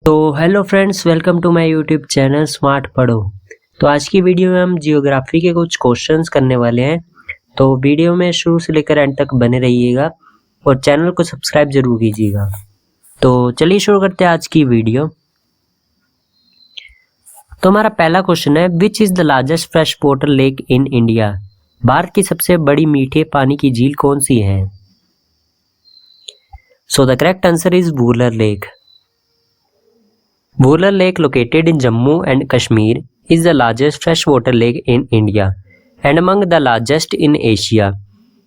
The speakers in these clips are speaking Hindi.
तो hello friends, welcome to my YouTube channel smart पढ़ो। तो आज की वीडियो में हम जियोग्राफी के कुछ क्वेश्चंस करने वाले हैं। तो वीडियो में शुरू से लेकर एंड तक बने रहिएगा और चैनल को सब्सक्राइब जरूर कीजिएगा। तो चलिए शुरू करते हैं आज की वीडियो। तो हमारा पहला क्वेश्चन है, which is the largest fresh water lake in India? Bharat की सबसे बड़ी मीठे पानी की झील कौन सी है? So the correct answer is Wular lake. Wular Lake, located in Jammu and Kashmir, is the largest freshwater lake in India and among the largest in Asia.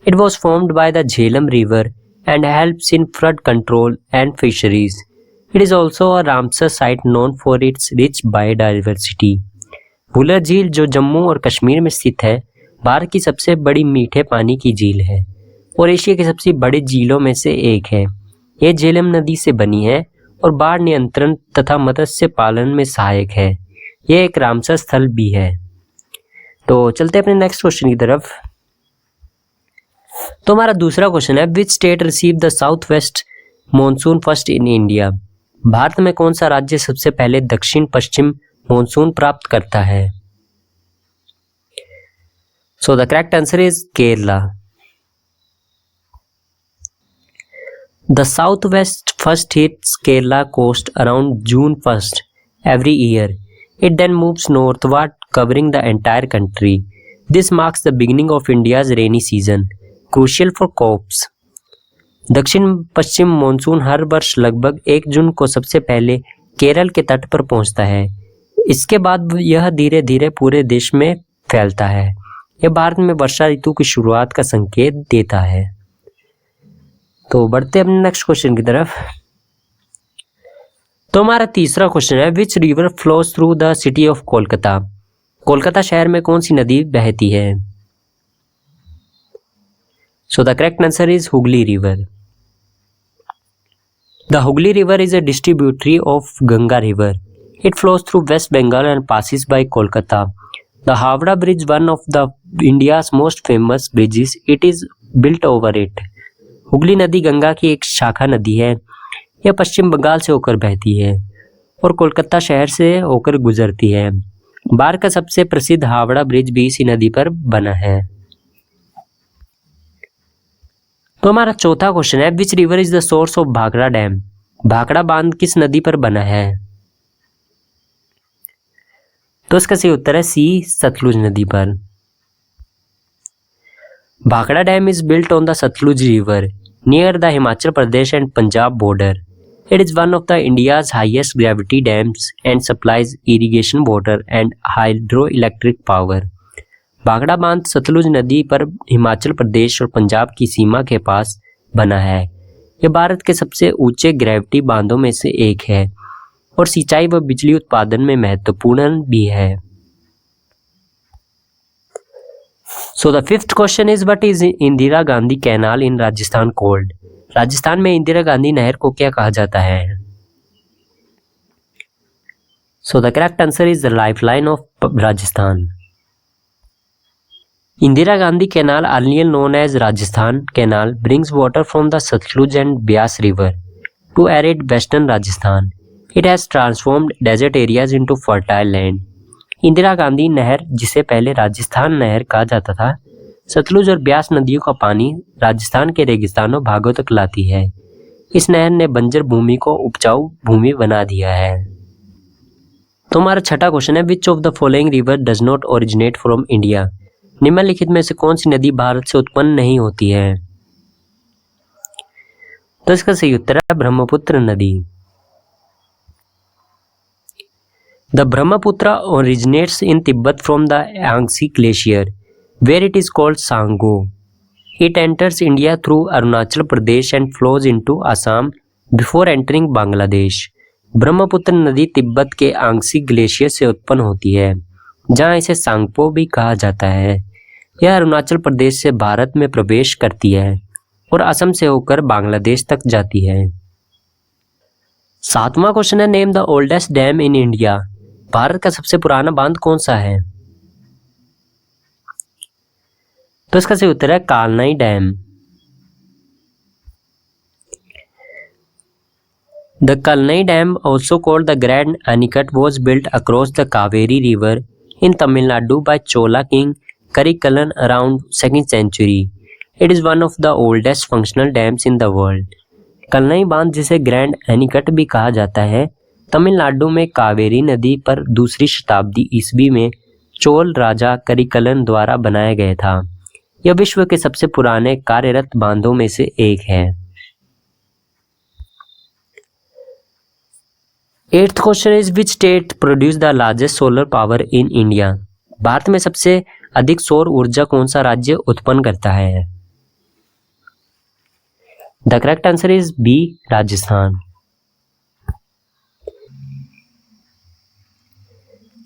It was formed by the Jhelum River and helps in flood control and fisheries. It is also a Ramsar site known for its rich biodiversity. Wular झील, जो जम्मू और कश्मीर में स्थित है, भारत की सबसे बड़ी मीठे पानी की झील है और एशिया की सबसे बड़ी झीलों में से एक है। यह झेलम नदी से बनी है और बाढ़ नियंत्रण तथा मत्स्य पालन में सहायक है। यह एक रामसर स्थल भी है। तो चलते हैं अपने नेक्स्ट क्वेश्चन की तरफ। तो हमारा दूसरा क्वेश्चन है, which state receive the south west monsoon first in India? Bharat में कौन सा राज्य सबसे पहले दक्षिण पश्चिम मॉनसून प्राप्त करता है? So the correct answer is Kerala. The southwest first hits Kerala coast around June 1st every year. It then moves northward, covering the entire country. This marks the beginning of India's rainy season, crucial for crops. दक्षिण पश्चिम मॉनसून हर वर्ष लगभग 1 जून को सबसे पहले केरल के तट पर पहुंचता है। इसके बाद यह धीरे धीरे पूरे देश में फैलता है। यह भारत में वर्षा ऋतु की शुरुआत का संकेत देता है। तो बढ़ते हैं अपने नेक्स्ट क्वेश्चन की तरफ। तो हमारा तीसरा क्वेश्चन है, which river flows through the city of Kolkata? Kolkata शहर में कौन सी नदी बहती है? So the correct answer is Hooghly river. The Hooghly river is a distributary of Ganga river. It flows through west Bengal and passes by Kolkata. The Howrah bridge, one of the India's most famous bridges, it is built over it. Hooghly नदी गंगा की एक शाखा नदी है। यह पश्चिम बंगाल से होकर बहती है और कोलकाता शहर से होकर गुजरती है। भारत का सबसे प्रसिद्ध हावड़ा ब्रिज भी इसी नदी पर बना है। तो हमारा चौथा क्वेश्चन है, which river is the source of Bhakra dam? Bhakra बांध किस नदी पर बना है? तो इसका सही उत्तर है सी, सतलुज नदी पर. Bhakra dam is built on the Sutlej river near the Himachal Pradesh and Punjab border. It is one of the India's highest gravity dams and supplies irrigation water and hydroelectric power. Bhakra बांध सतलुज नदी पर हिमाचल प्रदेश और पंजाब की सीमा के पास बना है। यह भारत के सबसे ऊंचे ग्रेविटी बांधों में से एक है और सिंचाई व बिजली उत्पादन में महत्वपूर्ण भी है। So the fifth question is, what is Indira Gandhi canal in Rajasthan called? Rajasthan में इंदिरा गांधी नहर को क्या कहा जाता है? So the correct answer is the lifeline of Rajasthan. Indira Gandhi canal, earlier known as Rajasthan Canal, brings water from the Satluj and Beas River to arid western Rajasthan. It has transformed desert areas into fertile land. Indira Gandhi नहर, जिसे पहले राजस्थान नहर कहा जाता था, सतलुज और ब्यास नदियों का पानी राजस्थान के रेगिस्तानों भागों तक लाती है। इस नहर ने बंजर भूमि को उपजाऊ भूमि बना दिया है। तो हमारा छठा क्वेश्चन है, which of the following river does not originate from India? निम्नलिखित में से कौन सी नदी भारत से उत्पन्न नहीं होती है? तो इसका सही उत्तर है ब्रह्मपुत्र नदी. The Brahmaputra originates in Tibet from the Yangtze Glacier, where it is called Sangho. It enters India through Arunachal Pradesh and flows into Assam before entering Bangladesh. Brahmaputra नदी तिब्बत के यांगसी ग्लेशियर से उत्पन्न होती है, जहां इसे सांगपो भी कहा जाता है। यह अरुणाचल प्रदेश से भारत में प्रवेश करती है और असम से होकर बांग्लादेश तक जाती है। सातवां क्वेश्चन है, name the oldest dam in India? Bharat का सबसे पुराना बांध कौन सा है? तो इसका सही उत्तर है कालनाई dam. The Kalnai Dam, also called the Grand Anicut, was built across the Kaveri River in Tamil Nadu by Chola king Karikalan around 2nd century. It is one of the oldest functional dams in the world. Kalnai बांध, जिसे ग्रैंड एनिकट भी कहा जाता है, तमिलनाडु में कावेरी नदी पर 2री शताब्दी ईस्वी में चोल राजा करिकलन द्वारा बनाया गया था। यह विश्व के सबसे पुराने कार्यरत बांधों में से एक है। 8th question is which state produce the largest solar power in India? Bharat में सबसे अधिक सौर ऊर्जा कौन सा राज्य उत्पन्न करता है? The correct answer is B, Rajasthan.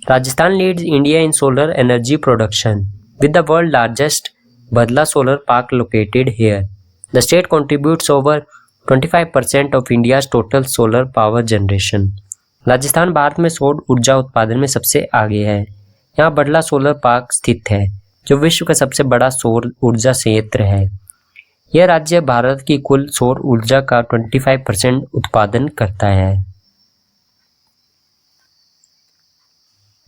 Rajasthan leads India in solar energy production with the world largest Bhadla solar park located here. The state contributes over 25% of India's total solar power generation. Rajasthan Bharat में सौर ऊर्जा उत्पादन में सबसे आगे है। यहाँ बडला सोलर पार्क स्थित है, जो विश्व का सबसे बड़ा सौर ऊर्जा संयंत्र है। यह राज्य भारत की कुल सौर ऊर्जा का 25% उत्पादन करता है।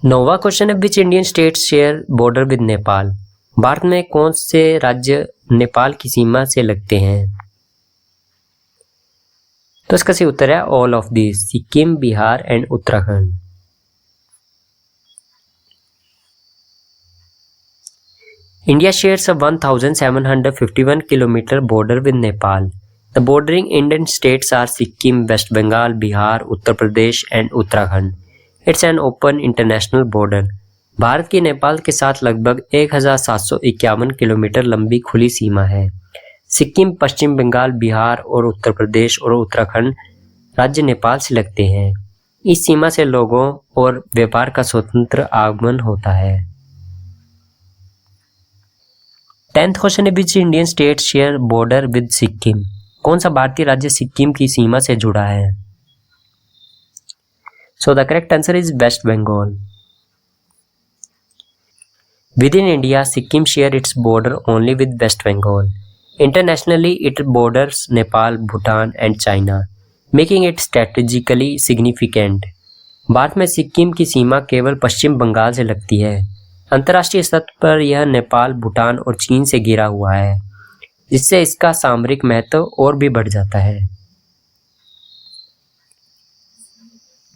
9वां क्वेश्चन है which Indian state share border with Nepal? Bharat में कौन से राज्य नेपाल की सीमा से लगते हैं? तो इसका सही उत्तर है all of this, Sikkim, Bihar and Uttarakhand. India shares a 1,751 km border with Nepal. The bordering Indian states are Sikkim, West Bengal, Bihar, Uttar Pradesh and Uttarakhand. It's an open international border. Bharat की नेपाल के साथ लगभग 1,751 किलोमीटर लंबी खुली सीमा है। सिक्किम, पश्चिम बंगाल, बिहार और उत्तर प्रदेश और उत्तराखंड राज्य नेपाल से लगते हैं। इस सीमा से लोगों और व्यापार का स्वतंत्र आगमन होता है। 10th क्वेश्चन है which Indian state share border with Sikkim? कौन सा भारतीय राज्य सिक्किम की सीमा से जुड़ा है? So the correct answer is west Bengal. Within India, Sikkim share its border only with west Bengal. Internationally it borders Nepal, Bhutan and China, making it strategically significant. Bharat में सिक्किम की सीमा केवल पश्चिम बंगाल से लगती है। अंतर्राष्ट्रीय स्तर पर यह नेपाल, भूटान और चीन से घिरा हुआ है, जिससे इसका सामरिक महत्व और भी बढ़ जाता है।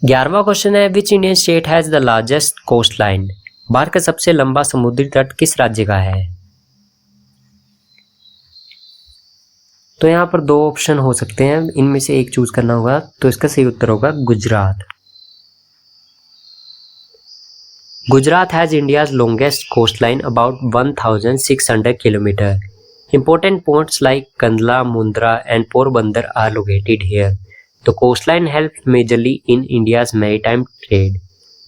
11वां क्वेश्चन है which Indian state has the largest coastline? Bharat का सबसे लंबा समुद्री तट किस राज्य का है? तो यहाँ पर 2 ऑप्शन हो सकते हैं, इनमें से एक चूज करना होगा, तो इसका सही उत्तर होगा Gujarat. Gujarat has India's longest coastline, about 1,600 km. Important ports like Kandla, Mundra and Porbandar are located here. The coastline helps majorly in India's maritime trade.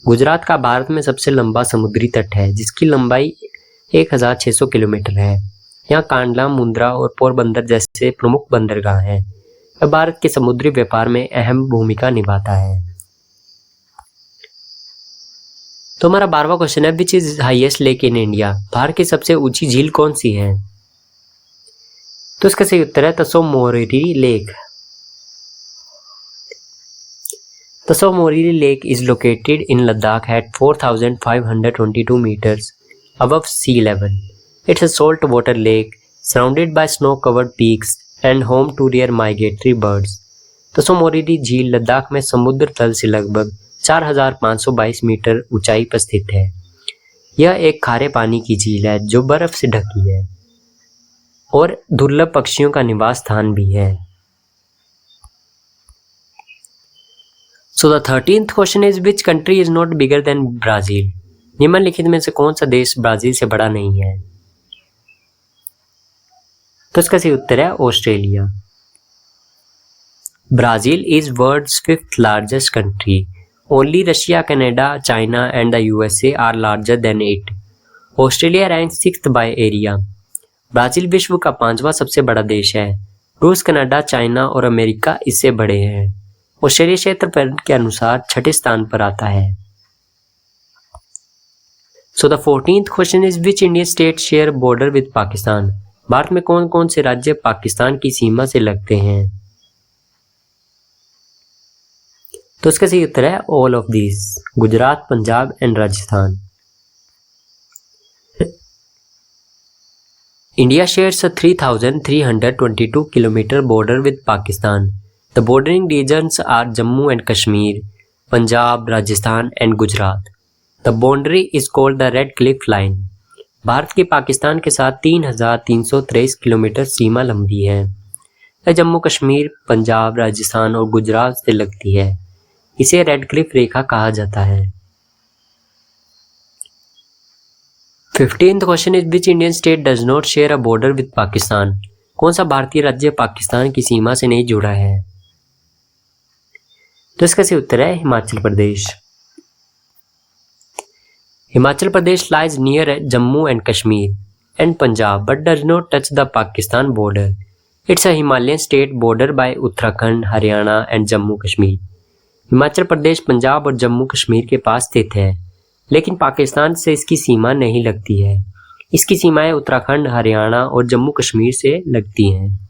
Gujarat का भारत में सबसे लंबा समुद्री तट है, जिसकी लंबाई 1,600 किलोमीटर है। यहाँ कांडला, मुंद्रा और पोरबंदर जैसे प्रमुख बंदरगाह हैं। यह भारत के समुद्री व्यापार में अहम भूमिका निभाता है। तो हमारा 12वां क्वेश्चन है which is highest lake in India? Bharat की सबसे ऊंची झील कौन सी है? तो इसका सही उत्तर है तसो Moriri lake. Tso Moriri lake is located in Ladakh at 4,522 meters above sea level. It's a salt water lake surrounded by snow covered peaks and home to rare migratory birds. तसो मोरिरी झील लद्दाख में समुद्र तल से लगभग 4,522 मीटर ऊंचाई पर स्थित है। यह एक खारे पानी की झील है जो बर्फ से ढकी है और दुर्लभ पक्षियों का निवास स्थान भी है। So the 13th question is which country is not bigger than Brazil? निम्नलिखित में से कौन सा देश ब्राजील से बड़ा नहीं है? तो इसका सही उत्तर है Australia. Brazil is world's 5th largest country. Only Russia, Canada, China and the USA are larger than it. Australia ranks 6th by area. Brazil विश्व का 5वां सबसे बड़ा देश है। रूस, कनाडा, चाइना और अमेरिका इससे बड़े हैं। ऑस्ट्रेलिया क्षेत्रफल के अनुसार 6ठे स्थान पर आता है। So the 14th question is which Indian state share border with Pakistan? Bharat में कौन कौन से राज्य पाकिस्तान की सीमा से लगते हैं? तो इसका सही उत्तर है all of these, Gujarat, Punjab and Rajasthan. India shares a 3,322 kilometer border with Pakistan. The bordering regions are Jammu and Kashmir, Punjab, Rajasthan and Gujarat. The boundary is called the Red Cliff Line. Bharat की पाकिस्तान के साथ 3,323 किलोमीटर सीमा लंबी है। यह जम्मू कश्मीर, पंजाब, राजस्थान और गुजरात से लगती है। इसे रेड क्लिफ रेखा कहा जाता है। 15th question is which Indian state does not share a border with Pakistan. कौन सा भारतीय राज्य पाकिस्तान की सीमा से नहीं जुड़ा है? तो इसका सही उत्तर है Himachal Pradesh. Himachal Pradesh lies near Jammu and Kashmir and Punjab but does not touch the Pakistan border. It's a Himalayan state border by Uttarakhand, Haryana and Jammu Kashmir. Himachal Pradesh Punjab और जम्मू कश्मीर के पास स्थित है, लेकिन पाकिस्तान से इसकी सीमा नहीं लगती है। इसकी सीमाएं उत्तराखंड, हरियाणा और जम्मू कश्मीर से लगती हैं।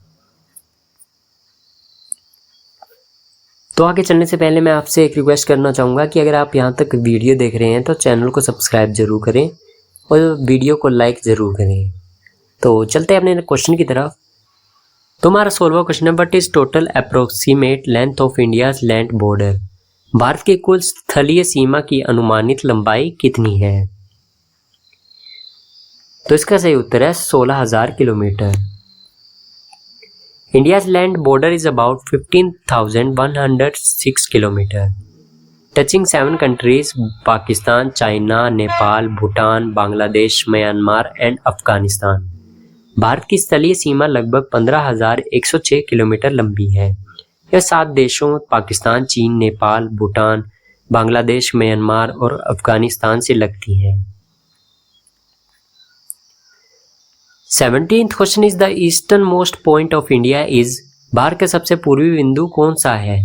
तो आगे चलने से पहले मैं आपसे एक रिक्वेस्ट करना चाहूँगा कि अगर आप यहाँ तक वीडियो देख रहे हैं तो चैनल को सब्सक्राइब जरूर करें और वीडियो को लाइक ज़रूर करें। तो चलते हैं अपने क्वेश्चन की तरफ। तो हमारा 16वां क्वेश्चन है, what is total approximate length of India's land border. Bharat की कुल स्थलीय सीमा की अनुमानित लंबाई कितनी है? तो इसका सही उत्तर है 16,000 kilometre. India's land border is about 15,106 kilometre, touching 7 countries Pakistan, China, Nepal, Bhutan, Bangladesh, Myanmar and Afghanistan. Bharat की स्थलीय सीमा लगभग 15,106 किलोमीटर लंबी है। यह 7 देशों पाकिस्तान, चीन, नेपाल, भूटान, बांग्लादेश, म्यांमार और अफगानिस्तान से लगती है। 17th question is the eastern most point of India is. Bharat का सबसे पूर्वी बिंदु कौन सा है?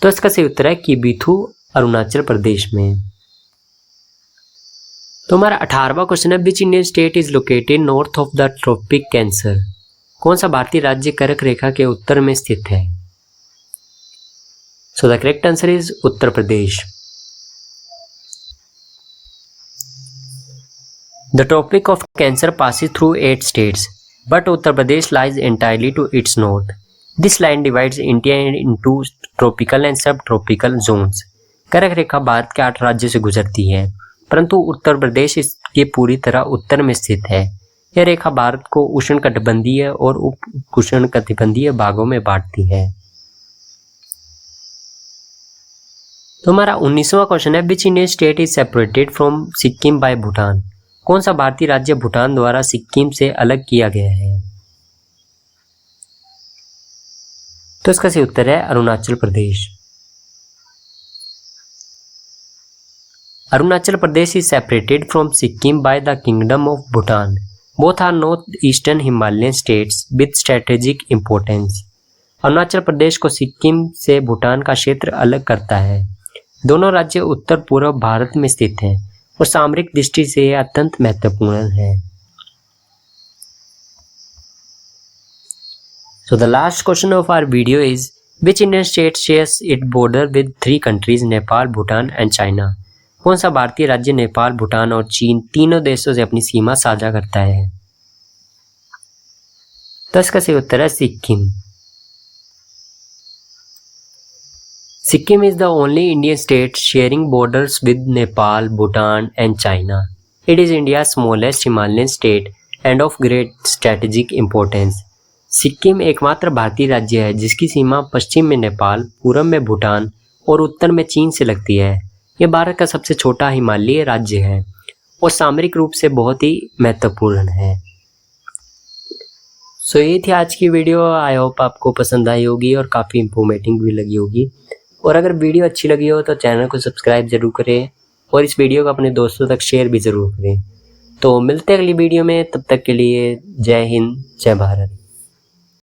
तो इसका सही उत्तर है किबिथु, अरुणाचल प्रदेश में। तो हमारा 18वां क्वेश्चन है, which Indian state is located north of the tropic cancer. कौन सा भारतीय राज्य कर्क रेखा के उत्तर में स्थित है? So the correct answer is Uttar Pradesh. The tropic of cancer passes through 8 states, but Uttar Pradesh lies entirely to its north. This line divides India into tropical and subtropical zones. कर्क रेखा भारत के 8 राज्यों से गुजरती है, परंतु उत्तर प्रदेश इसके पूरी तरह उत्तर में स्थित है। यह रेखा भारत को उष्णकटिबंधीय और उप उष्णकटिबंधीय भागों में बांटती है। तो हमारा 19वां क्वेश्चन है, which Indian state is separated from Sikkim by Bhutan. कौन सा भारतीय राज्य भूटान द्वारा सिक्किम से अलग किया गया है? तो इसका सही उत्तर है Arunachal Pradesh. Arunachal Pradesh is separated from Sikkim by the kingdom of Bhutan. Both are north-eastern Himalayan states with strategic importance. Arunachal Pradesh को सिक्किम से भूटान का क्षेत्र अलग करता है। दोनों राज्य उत्तर पूर्व भारत में स्थित हैं और सामरिक दृष्टि से यह अत्यंत महत्वपूर्ण है। So the last question of our video is, which Indian state shares its border with 3 countries, Nepal, Bhutan and China? कौन सा भारतीय राज्य नेपाल, भूटान और चीन तीनों देशों से अपनी सीमा साझा करता है? तो इसका सही उत्तर है Sikkim. Sikkim is the only Indian state sharing borders with Nepal, Bhutan and China. It is India smallest Himalayan state end of great strategic importance. Sikkim एकमात्र भारतीय राज्य है जिसकी सीमा पश्चिम में नेपाल, पूर्व में भूटान और उत्तर में चीन से लगती है। यह भारत का सबसे छोटा हिमालयी राज्य है और सामरिक रूप से बहुत ही महत्वपूर्ण है। सो ये थी आज की वीडियो। आई होप आपको पसंद आई होगी और काफ़ी इंफॉर्मेटिव भी लगी होगी। और अगर वीडियो अच्छी लगी हो तो चैनल को सब्सक्राइब जरूर करें और इस वीडियो को अपने दोस्तों तक शेयर भी ज़रूर करें। तो मिलते हैं अगली वीडियो में, तब तक के लिए जय हिंद, जय भारत।